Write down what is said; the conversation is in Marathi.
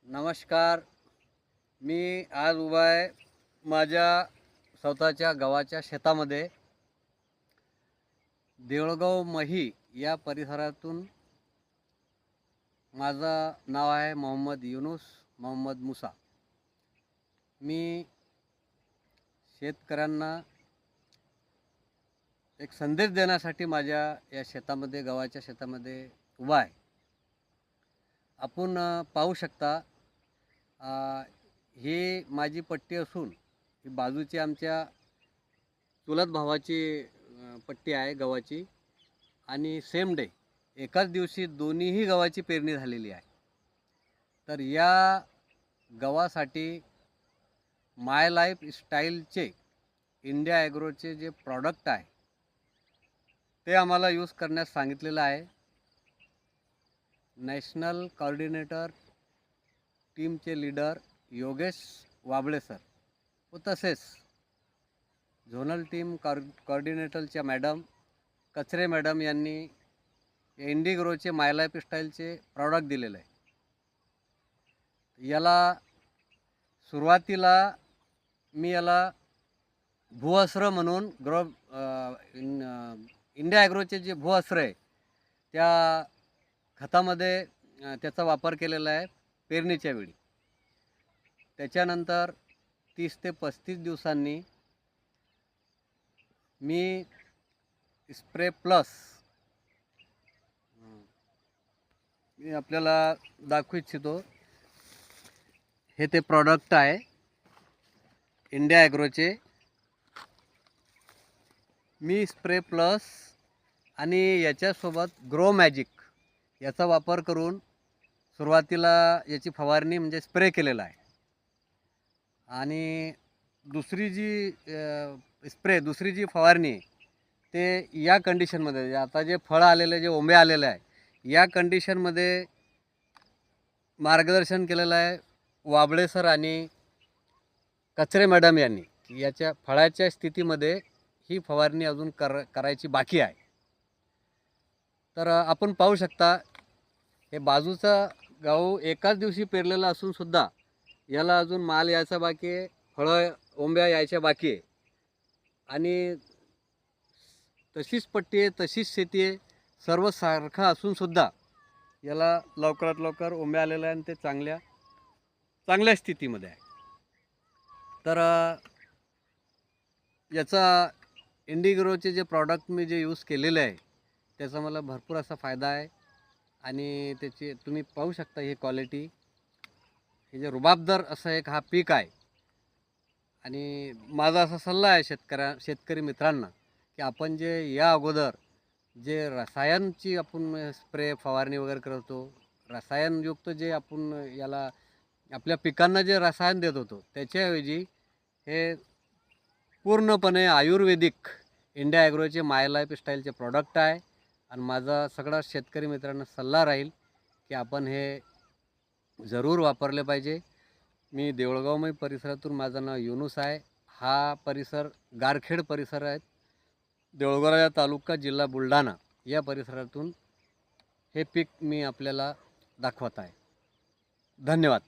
नमस्कार. मी आज उभा आहे माझ्या स्वतःच्या गावाच्या शेतामध्ये. देऊळगाव मही या परिसरातून. माझं नाव आहे मोहम्मद युनुस मोहम्मद मुसा. मी शेतकऱ्यांना एक संदेश देण्यासाठी माझ्या या शेतामध्ये, गावाच्या शेतामध्ये उभा आहे. आपण पाहू शकता, ही माझी पट्टी असून ही बाजूची आमच्या चुलत भावाची पट्टी आहे गव्हाची. आणि सेम डे एकाच दिवशी दोन्हीही गव्हाची पेरणी झालेली आहे. तर या गव्हासाठी माय लाईफ स्टाईलचे इंडिया ॲग्रोचे जे प्रॉडक्ट आहे ते आम्हाला यूज करण्यास सांगितलेलं आहे. नॅशनल कोऑर्डिनेटर टीमचे लीडर योगेश वाबळे सर व तसेच झोनल टीम कोऑर्डिनेटरच्या मॅडम कचरे मॅडम यांनी इंडिग्रोचे माय लाईफ स्टाईलचे प्रॉडक्ट दिलेलं आहे. याला सुरुवातीला मी याला भूअस्त्र म्हणून इंडिया ॲग्रोचे जे भूअस्त्र आहे त्या खतामध्ये त्याचा वापर केलेला आहे पेरणीच्या वेळी. त्याच्यानंतर 30 ते 35 दिवसांनी मी स्प्रे प्लस मी आपल्याला दाखवू इच्छितो. हे ते प्रॉडक्ट आहे इंडिया ॲग्रोचे. मी स्प्रे प्लस आणि याच्यासोबत ग्रो मॅजिक याचा वापर करून सुरुवातीला याची फवारणी म्हणजे स्प्रे केलेला आहे. आणि दुसरी जी फवारणी आहे ते या कंडिशनमध्ये, आता जे फळं आलेले, जे ओंबे आलेले आहे, या कंडिशनमध्ये मार्गदर्शन केलेलं आहे वाबळे सर आणि कचरे मॅडम यांनी. याच्या फळाच्या स्थितीमध्ये ही फवारणी अजून करायची बाकी आहे. तर आपण पाहू शकता, हे बाजूचा गहू एकाच दिवशी पेरलेला असून सुद्धा याला अजून माल यायचा बाकी आहे, फळं ओंब्या यायच्या बाकी आहे. आणि तशीच पट्टी आहे, तशीच शेती आहे, सर्व सारखं असून सुद्धा याला लवकरात लवकर ओंब्या आलेला आहे आणि ते चांगल्या स्थितीमध्ये आहे. तर याचा इंडिग्रोचे जे प्रॉडक्ट मी जे यूज केलेले आहे त्याचा मला भरपूर असा फायदा आहे. आणि त्याची तुम्ही पाहू शकता ही क्वालिटी. हे जे रुबाबदार असं एक हा पीक आहे. आणि माझा असा सल्ला आहे शेतकरी मित्रांना की आपण जे या अगोदर जे रसायनची आपण स्प्रे फवारणी वगैरे करतो, रसायनयुक्त जे आपण याला आपल्या पिकांना जे रसायन देत होतो त्याच्याऐवजी हे पूर्णपणे आयुर्वेदिक इंडिया ॲग्रोचे माय लाईफ स्टाईलचे प्रॉडक्ट आहे. आणि माझा सगळा शेतकरी मित्रांना सल्ला राहील की आपण हे जरूर वापरले पाहिजे. मी देऊळगावमय परिसरातून, माझं नाव युनुस आहे. हा परिसर गारखेड परिसर आहे, देऊळगाव तालुका जिल्हा बुलढाणा या परिसरातून हे पीक मी आपल्याला दाखवत आहे. धन्यवाद.